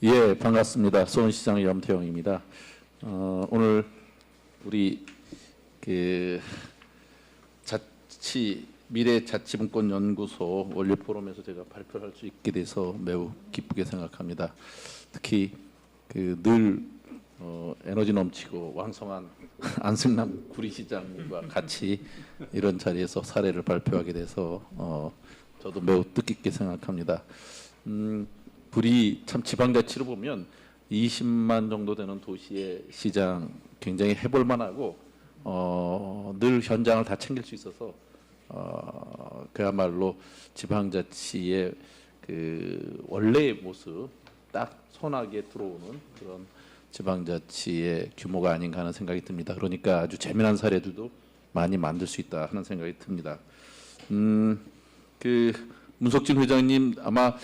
예, 반갑습니다. 수원시장 염태영입니다. 오늘 우리 그 미래자치분권연구소 원료 포럼에서 제가 발표할 수 있게 돼서 매우 기쁘게 생각합니다. 특히 늘 에너지 넘치고 왕성한 안승남 구리시장님과 같이 이런 자리에서 사례를 발표하게 돼서 저도 매우 뜻깊게 생각합니다. 우리 참 지방자치로 보면 20만 정도 되는 도시의 시장 굉장히 해볼 만하고 늘 현장을 다 챙길 수 있어서 그야말로 지방자치의 그 원래의 모습 딱 손아귀에 들어오는 그런 지방자치의 규모가 아닌가 하는 생각이 듭니다. 그러니까 아주 재미난 사례들도 많이 만들 수 있다 하는 생각이 듭니다. 문석진 회장님 아마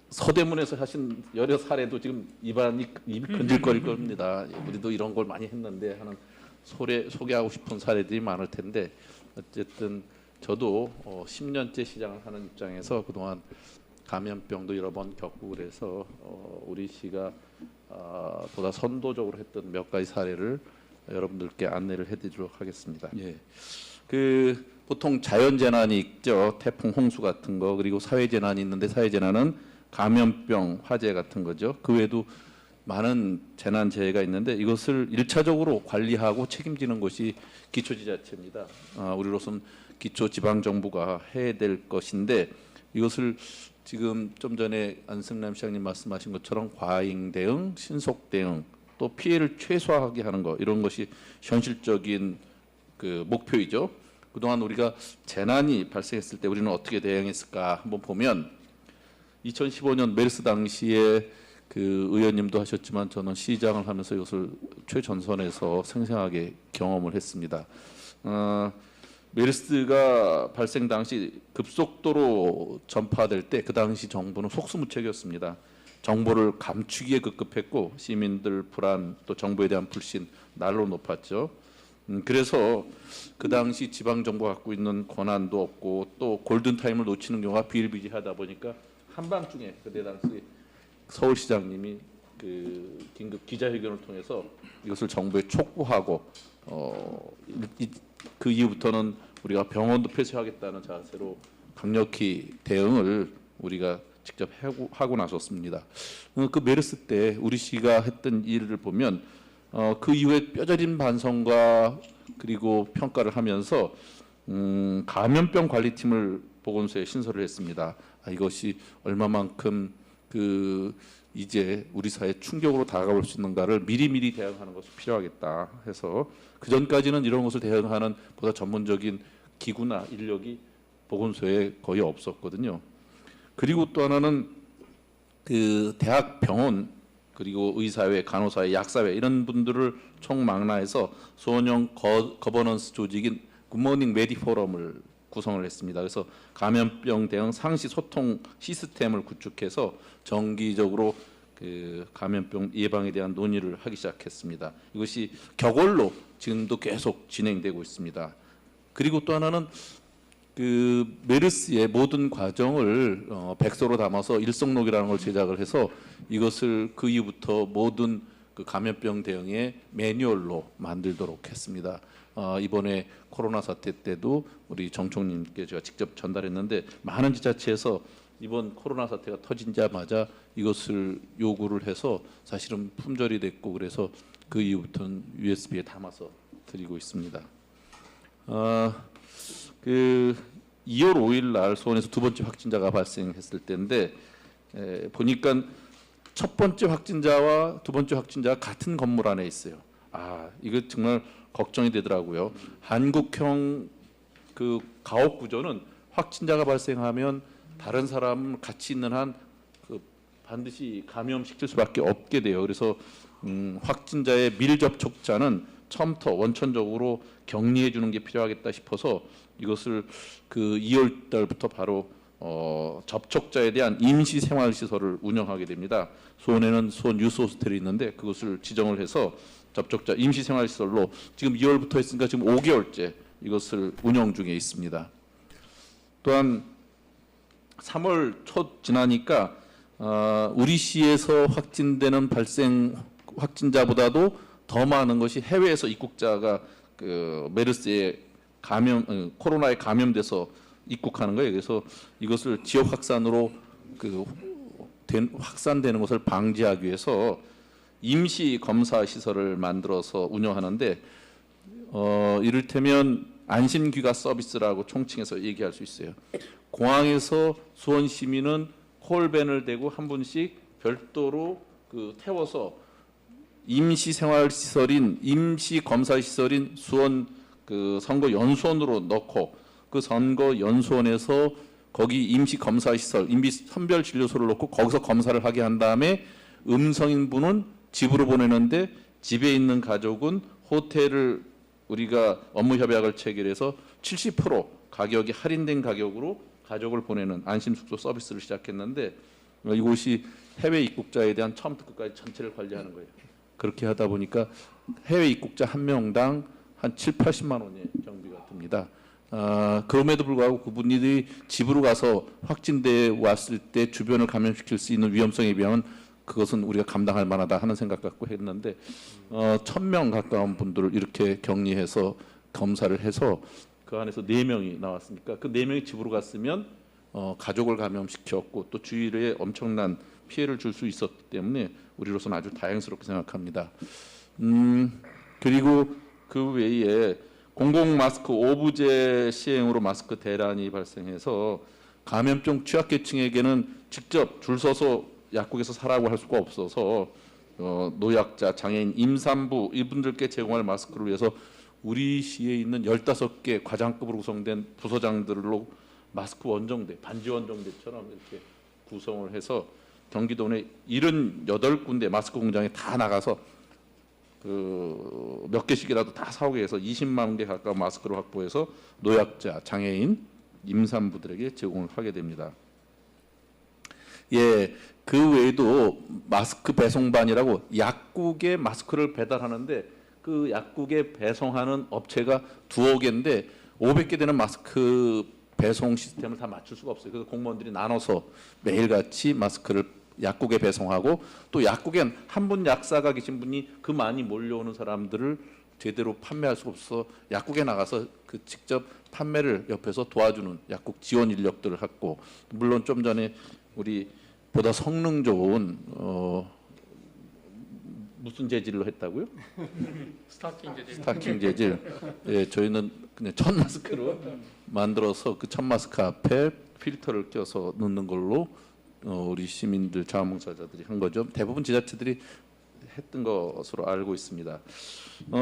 서대문에서 하신 여러 사례도 지금 입이 건질거릴 겁니다. 우리도 이런 걸 많이 했는데 하는 소개하고 싶은 사례들이 많을 텐데 어쨌든 저도 10년째 시장을 하는 입장에서 그동안 감염병도 여러 번 겪고 그래서 우리 시가 보다 선도적으로 했던 몇 가지 사례를 여러분들께 안내를 해드리도록 하겠습니다. 예. 보통 자연재난이 있죠. 태풍, 홍수 같은 거. 그리고 사회재난이 있는데 사회재난은 감염병, 화재 같은 거죠. 그 외에도 많은 재난재해가 있는데 이것을 1차적으로 관리하고 책임지는 것이 기초지자체입니다. 우리로서는 기초지방정부가 해야 될 것인데 이것을 지금 좀 전에 안승남 시장님 말씀하신 것처럼 과잉 대응, 신속 대응, 또 피해를 최소화하게 하는 것 이런 것이 현실적인 목표이죠. 그동안 우리가 재난이 발생했을 때 우리는 어떻게 대응했을까 한번 보면 2015년 메르스 당시에 의원님도 하셨지만 저는 시장을 하면서 이것을 최전선에서 생생하게 경험을 했습니다. 메르스가 발생 당시 급속도로 전파될 때 그 당시 정부는 속수무책이었습니다. 정보를 감추기에 급급했고 시민들 불안 또 정부에 대한 불신 날로 높았죠. 그래서 그 당시 지방정부가 갖고 있는 권한도 없고 또 골든타임을 놓치는 경우가 비일비재하다 보니까 한밤중에 그때 당시 서울시장님이 긴급 기자회견을 통해서 이것을 정부에 촉구하고 그 이후부터는 우리가 병원도 폐쇄하겠다는 자세로 강력히 대응을 우리가 직접 하고 나섰습니다. 그 메르스 때 우리 시가 했던 일을 보면 그 이후에 뼈저린 반성과 그리고 평가를 하면서 감염병 관리팀을 보건소에 신설을 했습니다. 이것이 얼마만큼 이제 우리 사회에 충격으로 다가올 수 있는가를 미리미리 대응하는 것이 필요하겠다 해서 그 전까지는 이런 것을 대응하는 보다 전문적인 기구나 인력이 보건소에 거의 없었거든요. 그리고 또 하나는 대학 병원 그리고 의사회, 간호사회, 약사회 이런 분들을 총망라해서 소형 거버넌스 조직인 굿모닝 메디 포럼을 구성을 했습니다. 그래서 감염병 대응 상시 소통 시스템을 구축해서 정기적으로 감염병 예방에 대한 논의를 하기 시작했습니다. 이것이 격월로 지금도 계속 진행되고 있습니다. 그리고 또 하나는 메르스의 모든 과정을 백서로 담아서 일성록이라는 걸 제작을 해서 이것을 그 이후부터 모든 감염병 대응의 매뉴얼로 만들도록 했습니다. 이번에 코로나 사태 때도 우리 정 총님께 제가 직접 전달했는데 많은 지자체에서 이번 코로나 사태가 터지자마자 이것을 요구를 해서 사실은 품절이 됐고 그래서 그 이후부터는 USB에 담아서 드리고 있습니다. 2월 5일 날 수원에서 두 번째 확진자가 발생했을 때인데 보니까 첫 번째 확진자와 두 번째 확진자가 같은 건물 안에 있어요. 이거 정말 걱정이 되더라고요. 한국형 가옥 구조는 확진자가 발생하면 다른 사람 같이 있는 한 반드시 감염시킬 수밖에 없게 돼요. 그래서 확진자의 밀접촉자는 처음부터 원천적으로 격리해 주는 게 필요하겠다 싶어서 이것을 2월 달부터 바로 접촉자에 대한 임시 생활 시설을 운영하게 됩니다. 수원에는 수원 유스 호스텔이 있는데 그것을 지정을 해서 접촉자 임시 생활 시설로 지금 2월부터 했으니까 지금 5개월째 이것을 운영 중에 있습니다. 또한 3월 초 지나니까 우리 시에서 확진되는 발생 확진자보다도 더 많은 것이 해외에서 입국자가 그 메르스에 코로나에 감염돼서 입국하는 거예요. 그래서 이것을 지역 확산으로 확산되는 것을 방지하기 위해서 임시 검사 시설을 만들어서 운영하는데 이를테면 안심귀가 서비스라고 총칭해서 얘기할 수 있어요. 공항에서 수원 시민은 콜밴을 대고 한 분씩 별도로 태워서 임시 생활 시설인 임시 검사 시설인 수원 선거 연수원으로 넣고 그 선거 연수원에서 거기 임시 검사 시설, 임시 선별 진료소를 놓고 거기서 검사를 하게 한 다음에 음성인 분은 집으로 보내는데 집에 있는 가족은 호텔을 우리가 업무 협약을 체결해서 70% 가격이 할인된 가격으로 가족을 보내는 안심숙소 서비스를 시작했는데 이곳이 해외 입국자에 대한 처음부터 끝까지 전체를 관리하는 거예요. 그렇게 하다 보니까 해외 입국자 한 명당 한 7, 80만 원의 경비가 듭니다. 그럼에도 불구하고 그분들이 집으로 가서 확진돼 왔을 때 주변을 감염시킬 수 있는 위험성에 비하면 그것은 우리가 감당할 만하다 하는 생각 갖고 했는데 1,000명 가까운 분들을 이렇게 격리해서 검사를 해서 그 안에서 4명이 나왔으니까 그 4명이 집으로 갔으면 가족을 감염시켰고 또 주위에 엄청난 피해를 줄 수 있었기 때문에 우리로서는 아주 다행스럽게 생각합니다. 그리고 그 외에 공공 마스크 오부제 시행으로 마스크 대란이 발생해서 감염병 취약계층에게는 직접 줄 서서 약국에서 사라고 할 수가 없어서 노약자, 장애인, 임산부 이분들께 제공할 마스크를 위해서 우리 시에 있는 15개 과장급으로 구성된 부서장들로 마스크 원정대, 반지 원정대처럼 이렇게 구성을 해서 경기도 내 78군데 마스크 공장에 다 나가서 몇 개씩이라도 다 사오게 해서 20만 개 가까운 마스크를 확보해서 노약자, 장애인, 임산부들에게 제공을 하게 됩니다. 예, 그 외에도 마스크 배송반이라고 약국에 마스크를 배달하는데 그 약국에 배송하는 업체가 2억 개인데 500개 되는 마스크 배송 시스템을 다 맞출 수가 없어요. 그래서 공무원들이 나눠서 매일같이 마스크를 약국에 배송하고 또 약국엔 한 분 약사가 계신 분이 그 많이 몰려오는 사람들을 제대로 판매할 수가 없어서 약국에 나가서 직접 판매를 옆에서 도와주는 약국 지원 인력들을 갖고 물론 좀 전에 우리 보다 성능 좋은 무슨 재질로 했다고요? 스타킹 재질. 스타킹 재질. 예, 저희는 그냥 천 마스크로 만들어서 그 천 마스크 앞에 필터를 껴서 넣는 걸로 우리 시민들 자원봉사자들이 한 거죠. 대부분 지자체들이 했던 것으로 알고 있습니다.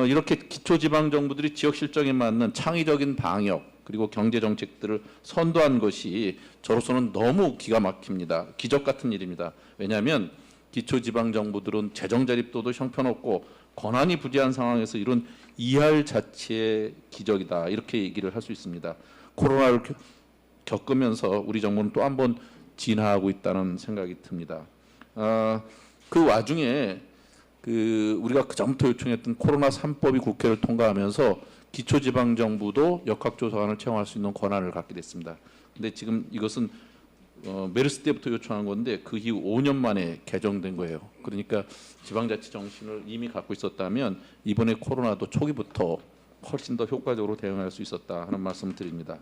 이렇게 기초지방정부들이 지역 실정에 맞는 창의적인 방역 그리고 경제 정책들을 선도한 것이 저로서는 너무 기가 막힙니다. 기적 같은 일입니다. 왜냐하면 기초지방정부들은 재정 자립도도 형편없고 권한이 부재한 상황에서 이런 이할 자체의 기적이다 이렇게 얘기를 할 수 있습니다. 코로나를 겪으면서 우리 정부는 또 한 번 진화하고 있다는 생각이 듭니다. 그 와중에 우리가 그전부터 요청했던 코로나 3법이 국회를 통과하면서 기초지방정부도 역학조사관을 채용할 수 있는 권한을 갖게 됐습니다. 근데 지금 이것은 메르스 때부터 요청한 건데 그 이후 5년 만에 개정된 거예요. 그러니까 지방자치 정신을 이미 갖고 있었다면 이번에 코로나도 초기부터 훨씬 더 효과적으로 대응할 수 있었다 하는 말씀을 드립니다.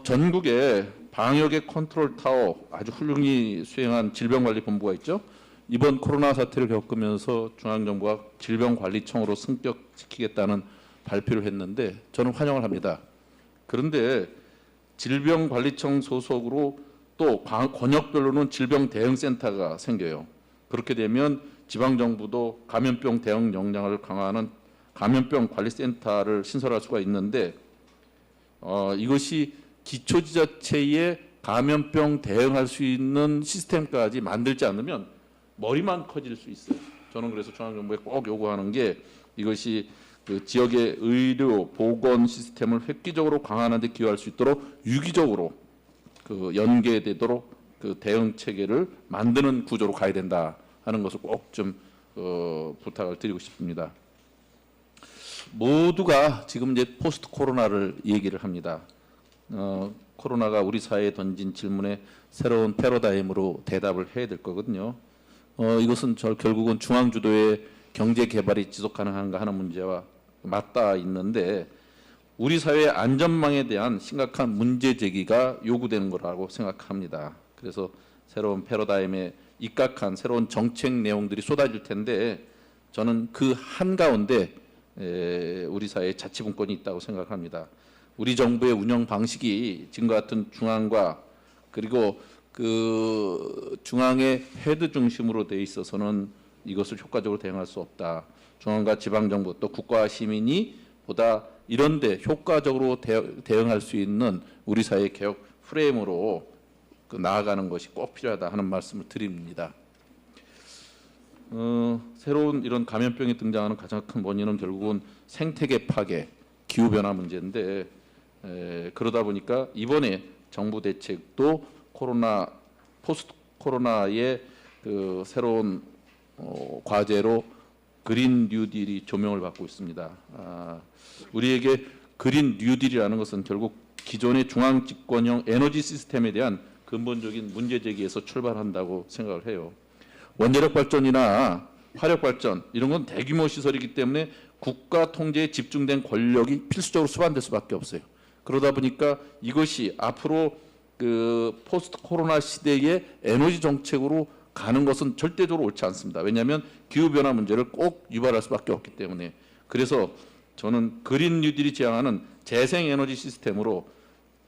전국에 방역의 컨트롤 타워 아주 훌륭히 수행한 질병관리본부가 있죠. 이번 코로나 사태를 겪으면서 중앙정부가 질병관리청으로 승격시키겠다는 발표를 했는데 저는 환영을 합니다. 그런데 질병관리청 소속으로 또 권역별로는 질병대응센터가 생겨요. 그렇게 되면 지방정부도 감염병 대응 역량을 강화하는 감염병관리센터를 신설할 수가 있는데 이것이 기초지자체에 감염병 대응할 수 있는 시스템까지 만들지 않으면 머리만 커질 수 있어요. 저는 그래서 중앙정부에 꼭 요구하는 게 이것이 그 지역의 의료 보건 시스템을 획기적으로 강화하는 데 기여할 수 있도록 유기적으로 연계되도록 대응 체계를 만드는 구조로 가야 된다 하는 것을 꼭 좀 부탁을 드리고 싶습니다. 모두가 지금 이제 포스트 코로나를 얘기를 합니다. 코로나가 우리 사회에 던진 질문에 새로운 패러다임으로 대답을 해야 될 거거든요. 이것은 결국은 중앙 주도의 경제 개발이 지속 가능한가 하는 문제와 맞닿아 있는데 우리 사회의 안전망에 대한 심각한 문제 제기가 요구되는 거라고 생각합니다. 그래서 새로운 패러다임에 입각한 새로운 정책 내용들이 쏟아질 텐데 저는 그 한가운데 우리 사회에 자치분권이 있다고 생각합니다. 우리 정부의 운영 방식이 지금과 같은 중앙과 그리고 그 중앙의 헤드 중심으로 돼 있어서는 이것을 효과적으로 대응할 수 없다. 중앙과 지방정부 또 국가와 시민이 보다 이런데 효과적으로 대응할 수 있는 우리 사회 개혁 프레임으로 나아가는 것이 꼭 필요하다 하는 말씀을 드립니다. 새로운 이런 감염병이 등장하는 가장 큰 원인은 결국은 생태계 파괴, 기후 변화 문제인데 그러다 보니까 이번에 정부 대책도 코로나 포스트 코로나의 그 새로운 과제로 그린 뉴딜이 조명을 받고 있습니다. 우리에게 그린 뉴딜이라는 것은 결국 기존의 중앙 집권형 에너지 시스템에 대한 근본적인 문제 제기에서 출발한다고 생각을 해요. 원자력 발전이나 화력 발전 이런 건 대규모 시설이기 때문에 국가 통제에 집중된 권력이 필수적으로 수반될 수밖에 없어요. 그러다 보니까 이것이 앞으로 그 포스트 코로나 시대의 에너지 정책으로 가는 것은 절대적으로 옳지 않습니다. 왜냐하면 기후 변화 문제를 꼭 유발할 수밖에 없기 때문에. 그래서 저는 그린 뉴딜이 지향하는 재생 에너지 시스템으로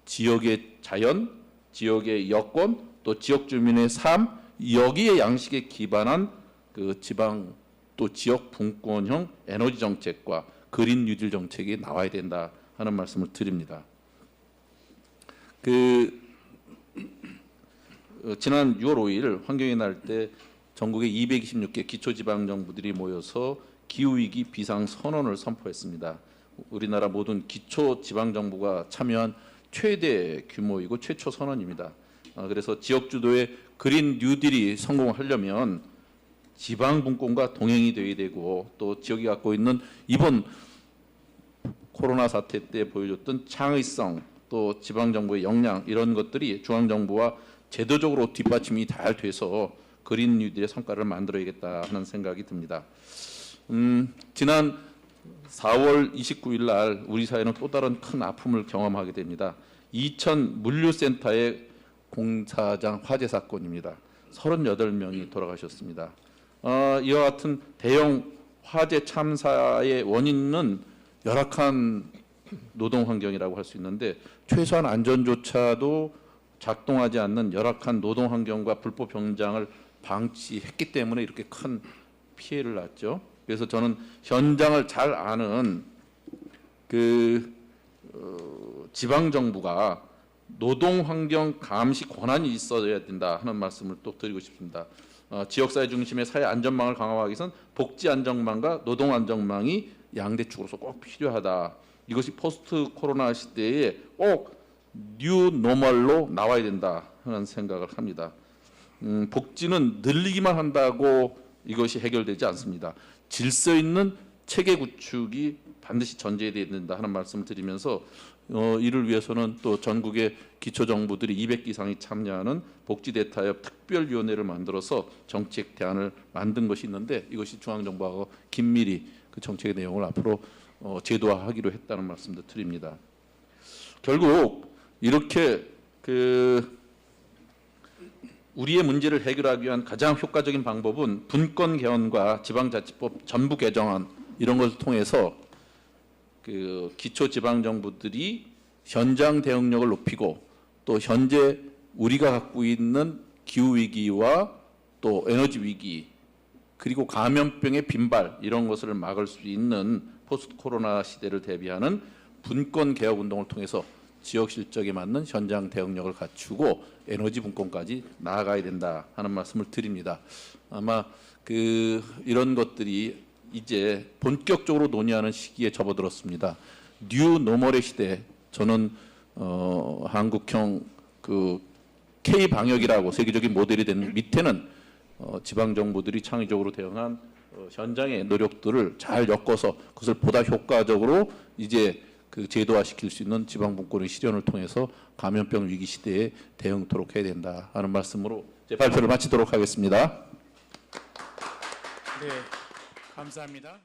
지역의 자연, 지역의 여건, 또 지역 주민의 삶 여기에 양식에 기반한 그 지방 또 지역 분권형 에너지 정책과 그린 뉴딜 정책이 나와야 된다 하는 말씀을 드립니다. 지난 6월 5일 환경의 날 때 전국의 226개 기초지방정부들이 모여서 기후위기 비상선언을 선포했습니다. 우리나라 모든 기초지방정부가 참여한 최대 규모이고 최초 선언입니다. 그래서 지역주도의 그린 뉴딜이 성공하려면 지방분권과 동행이 되어야 되고 또 지역이 갖고 있는 이번 코로나 사태 때 보여줬던 창의성 또 지방정부의 역량 이런 것들이 중앙정부와 제도적으로 뒷받침이 잘 돼서 그린 뉴딜의 성과를 만들어야겠다 하는 생각이 듭니다. 지난 4월 29일 날 우리 사회는 또 다른 큰 아픔을 경험하게 됩니다. 이천 물류센터의 공사장 화재 사건입니다. 38명이 돌아가셨습니다. 이와 같은 대형 화재 참사의 원인은 열악한 노동 환경이라고 할 수 있는데 최소한 안전조차도 작동하지 않는 열악한 노동 환경과 불법 병장을 방치했기 때문에 이렇게 큰 피해를 났죠. 그래서 저는 현장을 잘 아는 지방 정부가 노동 환경 감시 권한이 있어야 된다 하는 말씀을 또 드리고 싶습니다. 지역사회 중심의 사회 안전망을 강화하기 위해서는 복지 안전망과 노동 안전망이 양대축으로서 꼭 필요하다. 이것이 포스트 코로나 시대에 꼭 뉴 노멀로 나와야 된다 하는 생각을 합니다. 복지는 늘리기만 한다고 이것이 해결되지 않습니다. 질서 있는 체계 구축이 반드시 전제돼야 된다 하는 말씀을 드리면서 이를 위해서는 또 전국의 기초정부들이 200개 이상이 참여하는 복지대타협 특별위원회를 만들어서 정책 대안을 만든 것이 있는데 이것이 중앙정부하고 긴밀히 그 정책의 내용을 앞으로 제도화하기로 했다는 말씀도 드립니다. 결국 이렇게 우리의 문제를 해결하기 위한 가장 효과적인 방법은 분권 개헌과 지방자치법 전부 개정안 이런 것을 통해서 기초지방정부들이 현장 대응력을 높이고 또 현재 우리가 갖고 있는 기후위기와 또 에너지 위기 그리고 감염병의 빈발 이런 것을 막을 수 있는 포스트 코로나 시대를 대비하는 분권 개혁 운동을 통해서 지역 실적에 맞는 현장 대응력을 갖추고 에너지 분권까지 나아가야 된다 하는 말씀을 드립니다. 아마 이런 것들이 이제 본격적으로 논의하는 시기에 접어들었습니다. 뉴 노멀의 시대 저는 한국형 K 방역이라고 세계적인 모델이 된 밑에는 지방 정부들이 창의적으로 대응한 현장의 노력들을 잘 엮어서 그것을 보다 효과적으로 이제 그 제도화시킬 수 있는 지방분권의 실현을 통해서 감염병 위기 시대에 대응토록 해야 된다 하는 말씀으로 제 발표를 마치도록 하겠습니다. 네, 감사합니다.